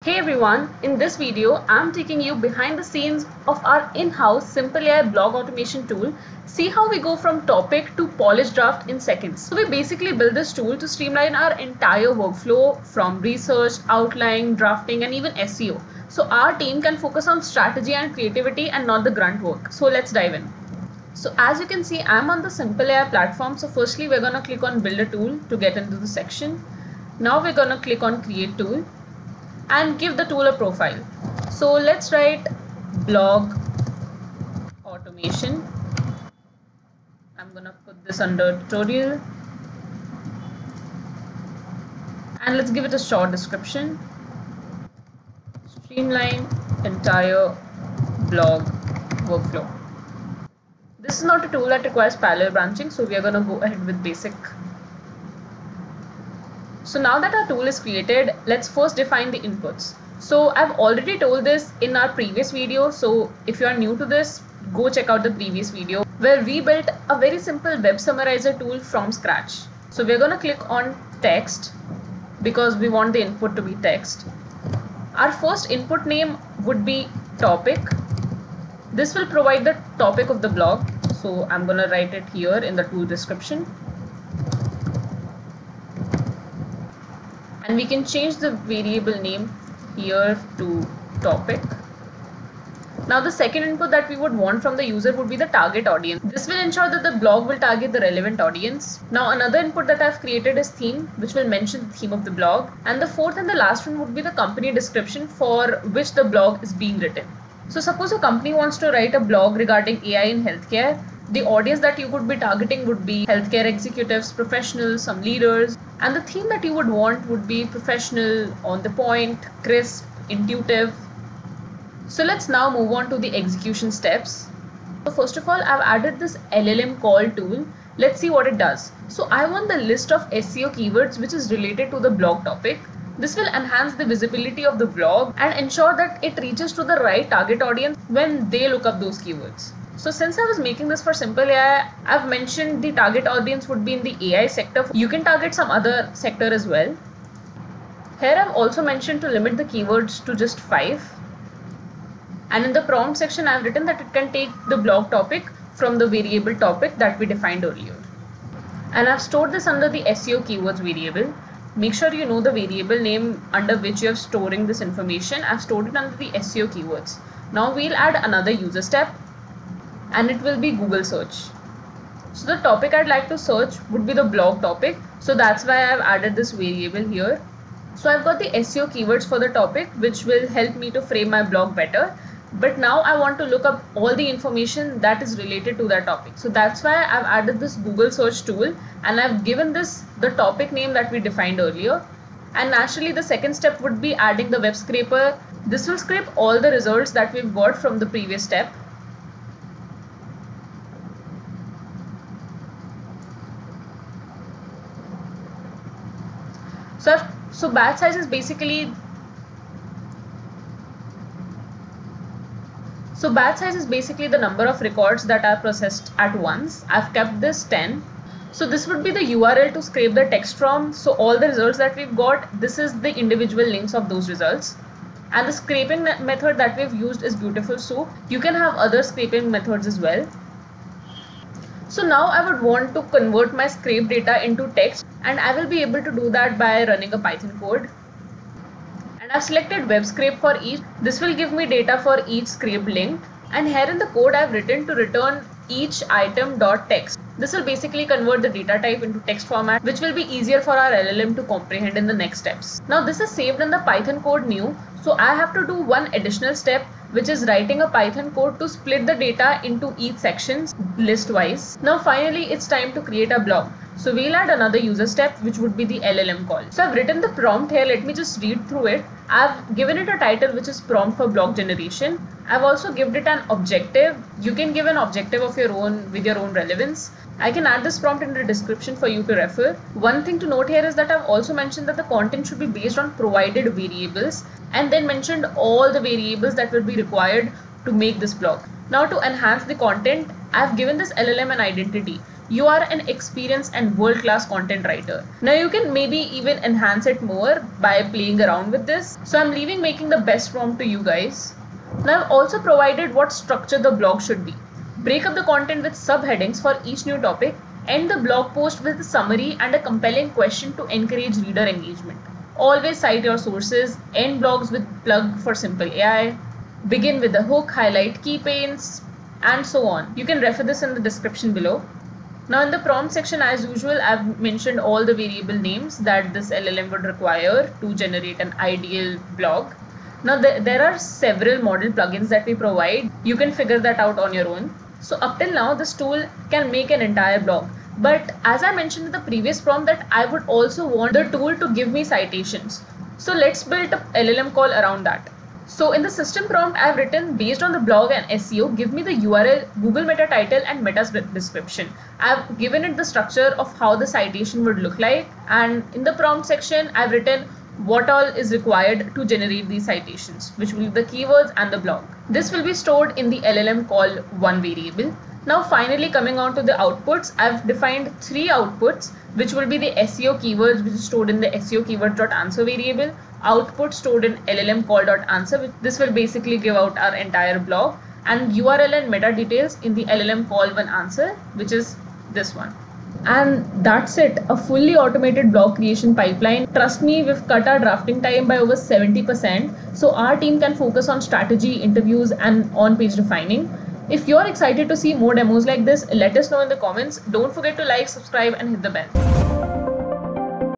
Hey everyone, in this video I'm taking you behind the scenes of our in-house Simple AI blog automation tool. See how we go from topic to polished draft in seconds. So we basically build this tool to streamline our entire workflow from research, outline, drafting and even SEO. So our team can focus on strategy and creativity and not the grunt work. So let's dive in. So as you can see, I'm on the Simple AI platform. So firstly we're going to click on build a tool to get into the section. Now we're going to click on create tool and give the tool a profile. So let's write blog automation. I'm gonna put this under tutorial and let's give it a short description. Streamline entire blog workflow. This is not a tool that requires parallel branching, so we are gonna go ahead with basic. So now that our tool is created, let's first define the inputs. So I've already told this in our previous video. So if you are new to this, go check out the previous video where we built a very simple web summarizer tool from scratch. So we're going to click on text because we want the input to be text. Our first input name would be topic. This will provide the topic of the blog. So I'm going to write it here in the tool description. And we can change the variable name here to topic. Now the second input that we would want from the user would be the target audience. This will ensure that the blog will target the relevant audience. Now another input that I've created is theme, which will mention the theme of the blog. And the fourth and the last one would be the company description for which the blog is being written. So suppose a company wants to write a blog regarding AI in healthcare. The audience that you would be targeting would be healthcare executives, professionals, some leaders. And the theme that you would want would be professional, on the point, crisp, intuitive. So let's now move on to the execution steps. So first of all, I've added this LLM call tool. Let's see what it does. So I want the list of SEO keywords which is related to the blog topic. This will enhance the visibility of the blog and ensure that it reaches to the right target audience when they look up those keywords. So since I was making this for Simple AI, I've mentioned the target audience would be in the AI sector. You can target some other sector as well. Here I've also mentioned to limit the keywords to just 5. And in the prompt section, I've written that it can take the blog topic from the variable topic that we defined earlier. And I've stored this under the SEO keywords variable. Make sure you know the variable name under which you're storing this information. I've stored it under the SEO keywords. Now we'll add another user step and it will be Google search. So the topic I'd like to search would be the blog topic. So that's why I've added this variable here. So I've got the SEO keywords for the topic, which will help me to frame my blog better. But now I want to look up all the information that is related to that topic. So that's why I've added this Google search tool and I've given this the topic name that we defined earlier. And naturally the second step would be adding the web scraper. This will scrape all the results that we've got from the previous step. So batch size is basically the number of records that are processed at once. I've kept this 10. So this would be the URL to scrape the text from. So all the results that we've got, this is the individual links of those results. And the scraping method that we've used is Beautiful Soup. You can have other scraping methods as well. So now I would want to convert my scrape data into text, and I will be able to do that by running a Python code. And I've selected web scrape for each. This will give me data for each scraped link. And here in the code I've written to return each item.text. This will basically convert the data type into text format, which will be easier for our LLM to comprehend in the next steps. Now this is saved in the Python code new. So I have to do one additional step, which is writing a Python code to split the data into each sections list wise. Now finally it's time to create a blog. So we'll add another user step, which would be the LLM call. So I've written the prompt here. Let me just read through it. I've given it a title, which is prompt for blog generation. I've also given it an objective. You can give an objective of your own with your own relevance. I can add this prompt in the description for you to refer. One thing to note here is that I've also mentioned that the content should be based on provided variables and then mentioned all the variables that will be required to make this blog. Now to enhance the content, I've given this LLM an identity. you are an experienced and world-class content writer. Now you can maybe even enhance it more by playing around with this. So I'm leaving making the best prompt to you guys. Now I've also provided what structure the blog should be. Break up the content with subheadings for each new topic. End the blog post with a summary and a compelling question to encourage reader engagement. Always cite your sources. End blogs with plug for simple AI. Begin with the hook, highlight key pains, and so on. You can refer this in the description below. Now in the prompt section, as usual, I've mentioned all the variable names that this LLM would require to generate an ideal blog. Now there are several model plugins that we provide. You can figure that out on your own. So up till now, this tool can make an entire blog. But as I mentioned in the previous prompt, that I would also want the tool to give me citations. So let's build a LLM call around that. So in the system prompt, I've written based on the blog and SEO, give me the URL, Google meta title and meta description. I've given it the structure of how the citation would look like. And in the prompt section, I've written what all is required to generate these citations, which will be the keywords and the blog. This will be stored in the LLM call one variable. Now finally coming on to the outputs, I've defined 3 outputs, which will be the SEO keywords, which is stored in the SEO keywords.answer variable, output stored in LLM call.answer. This will basically give out our entire blog, and URL and meta details in the LLM call one answer, which is this one. And that's it, a fully automated blog creation pipeline. Trust me, we've cut our drafting time by over 70%. So our team can focus on strategy, interviews, and on-page refining. If you're excited to see more demos like this, let us know in the comments. Don't forget to like, subscribe, and hit the bell.